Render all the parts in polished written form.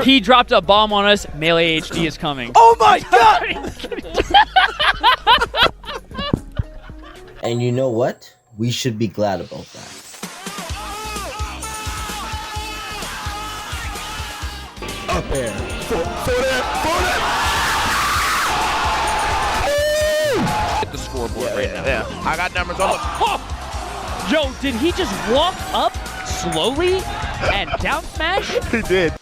He dropped a bomb on us. Melee HD is coming. Oh my god! And you know what? We should be glad about that. Up there. For that. Hit the scoreboard right now. Yeah, I got numbers on the. Yo, did he just walk up slowly and down smash? He did.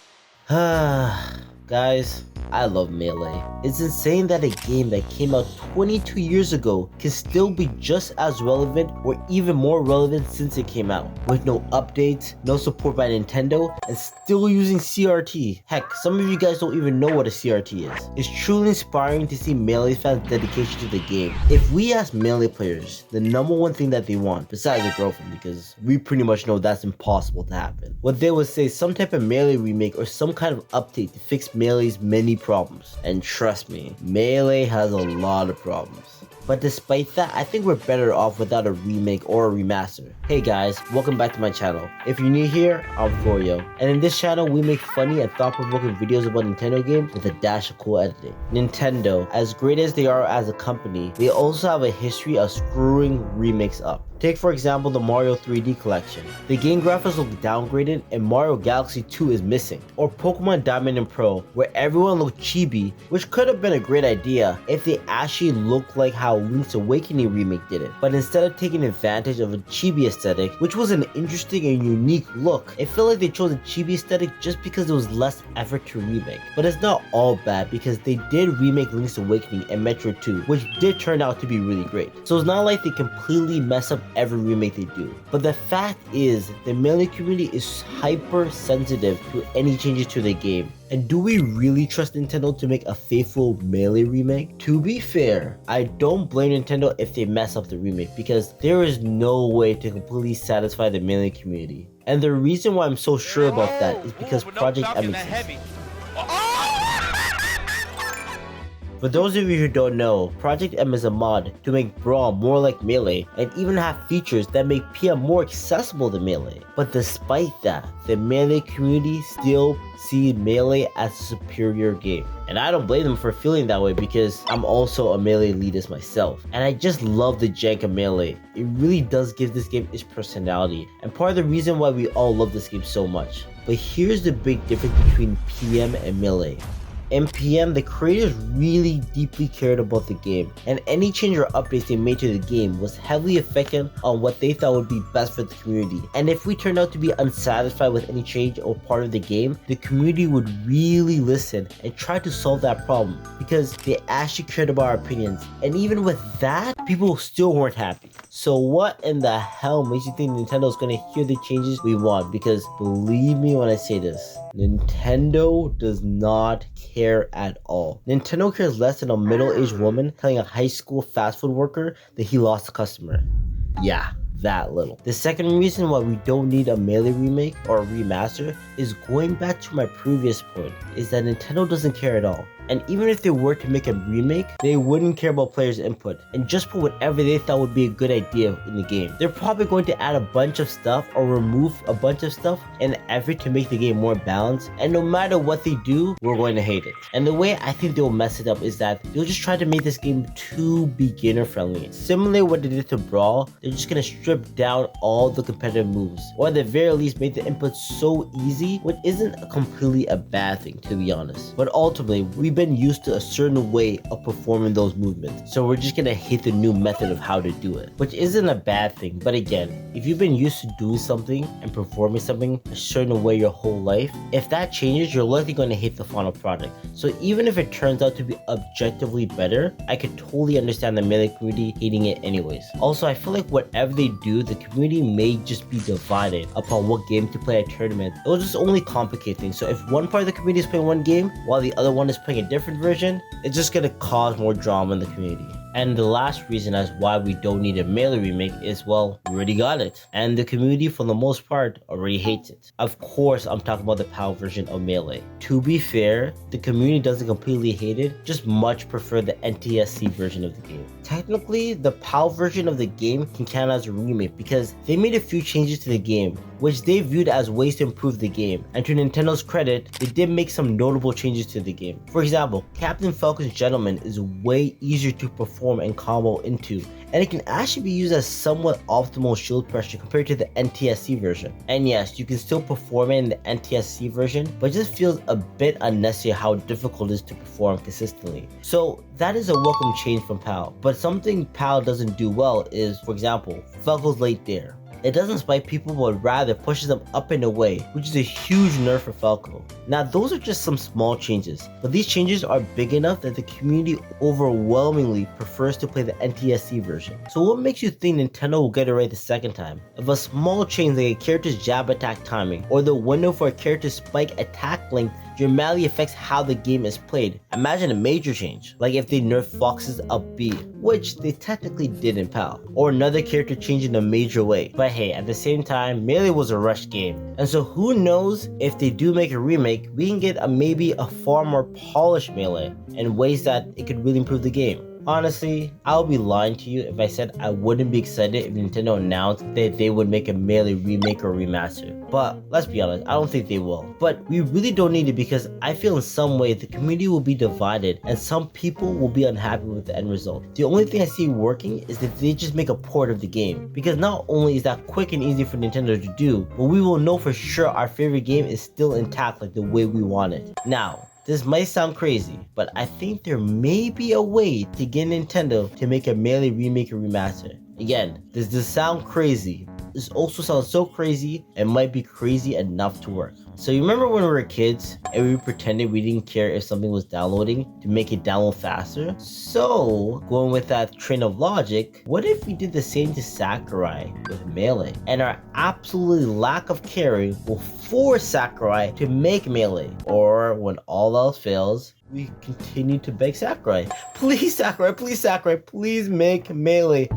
Guys, I love Melee. It's insane that a game that came out 22 years ago can still be just as relevant or even more relevant since it came out. With no updates, no support by Nintendo, and still using CRT. Heck, some of you guys don't even know what a CRT is. It's truly inspiring to see Melee fans' dedication to the game. If we ask Melee players, the number one thing that they want, besides a girlfriend, because we pretty much know that's impossible to happen, what they would say some type of Melee remake or some kind of update to fix Melee's many problems. And trust me, Melee has a lot of problems. But despite that, I think we're better off without a remake or a remaster. Hey guys, welcome back to my channel. If you're new here, I'm Florio. And in this channel, we make funny and thought-provoking videos about Nintendo games with a dash of cool editing. Nintendo, as great as they are as a company, they also have a history of screwing remakes up. Take for example the Mario 3D collection. The game graphics look downgraded and Mario Galaxy 2 is missing. Or Pokemon Diamond and Pearl, where everyone looked chibi, which could have been a great idea if they actually looked like how Link's Awakening remake did it. But instead of taking advantage of a chibi aesthetic, which was an interesting and unique look, it felt like they chose a chibi aesthetic just because there was less effort to remake. But it's not all bad because they did remake Link's Awakening and Metroid 2, which did turn out to be really great. So it's not like they completely mess up every remake they do. But the fact is, the Melee community is hyper sensitive to any changes to the game. And do we really trust Nintendo to make a faithful Melee remake? To be fair, I don't blame Nintendo if they mess up the remake because there is no way to completely satisfy the Melee community. And the reason why I'm so sure about that is because Project M exists. For those of you who don't know, Project M is a mod to make Brawl more like Melee and even have features that make PM more accessible to Melee. But despite that, the Melee community still see Melee as a superior game. And I don't blame them for feeling that way because I'm also a Melee elitist myself. And I just love the jank of Melee. It really does give this game its personality and part of the reason why we all love this game so much. But here's the big difference between PM and Melee. In PM, the creators really deeply cared about the game, and any change or updates they made to the game was heavily affected on what they thought would be best for the community. And if we turned out to be unsatisfied with any change or part of the game, the community would really listen and try to solve that problem because they actually cared about our opinions. And even with that, people still weren't happy. So what in the hell makes you think Nintendo is going to hear the changes we want? Because believe me when I say this, Nintendo does not care at all. Nintendo cares less than a middle-aged woman telling a high school fast food worker that he lost a customer. Yeah, that little. The second reason why we don't need a Melee remake or a remaster is going back to my previous point, is that Nintendo doesn't care at all. And even if they were to make a remake, they wouldn't care about players' input and just put whatever they thought would be a good idea in the game. They're probably going to add a bunch of stuff or remove a bunch of stuff in an effort to make the game more balanced, and no matter what they do, we're going to hate it. And the way I think they'll mess it up is that they'll just try to make this game too beginner friendly. Similarly what they did to Brawl, they're just going to strip down all the competitive moves, or at the very least make the input so easy, which isn't completely a bad thing to be honest. But ultimately, we've been used to a certain way of performing those movements, so we're just gonna hate the new method of how to do it, which isn't a bad thing. But again, if you've been used to doing something and performing something a certain way your whole life, if that changes, you're likely going to hate the final product. So even if it turns out to be objectively better, I could totally understand the Melee community hating it anyways. Also, I feel like whatever they do, the community may just be divided upon what game to play at tournament. It will just only complicate things. So if one part of the community is playing one game while the other one is playing a different version, it's just gonna cause more drama in the community. And the last reason as why we don't need a Melee remake is, well, we already got it. And the community for the most part already hates it. Of course, I'm talking about the PAL version of Melee. To be fair, the community doesn't completely hate it, just much prefer the NTSC version of the game. Technically, the PAL version of the game can count as a remake because they made a few changes to the game, which they viewed as ways to improve the game. And to Nintendo's credit, they did make some notable changes to the game. For example, Captain Falcon's Gentleman is way easier to perform and combo into, and it can actually be used as somewhat optimal shield pressure compared to the NTSC version. And yes, you can still perform it in the NTSC version, but it just feels a bit unnecessary how difficult it is to perform consistently. So that is a welcome change from PAL, but something PAL doesn't do well is, for example, Falco's late dare. It doesn't spike people, but rather pushes them up and away, which is a huge nerf for Falco. Now those are just some small changes, but these changes are big enough that the community overwhelmingly prefers to play the NTSC version. So what makes you think Nintendo will get it right the second time? If a small change like a character's jab attack timing, or the window for a character's spike attack length dramatically affects how the game is played, imagine a major change, like if they nerf Fox's up B, which they technically did in PAL, or another character change in a major way. But hey, at the same time, Melee was a rushed game, and so who knows, if they do make a remake, we can get maybe a far more polished Melee in ways that it could really improve the game. Honestly, I would be lying to you if I said I wouldn't be excited if Nintendo announced that they would make a Melee remake or remaster. But let's be honest, I don't think they will. But we really don't need it because I feel in some way the community will be divided and some people will be unhappy with the end result. The only thing I see working is that they just make a port of the game, because not only is that quick and easy for Nintendo to do, but we will know for sure our favorite game is still intact like the way we want it. Now, this might sound crazy, but I think there may be a way to get Nintendo to make a Melee remake or remaster. Again, does this sound crazy? This also sounds so crazy, it might be crazy enough to work. So you remember when we were kids and we pretended we didn't care if something was downloading to make it download faster? So, going with that train of logic, what if we did the same to Sakurai with Melee? And our absolute lack of caring will force Sakurai to make Melee. Or when all else fails, we continue to beg Sakurai, please Sakurai, please make Melee.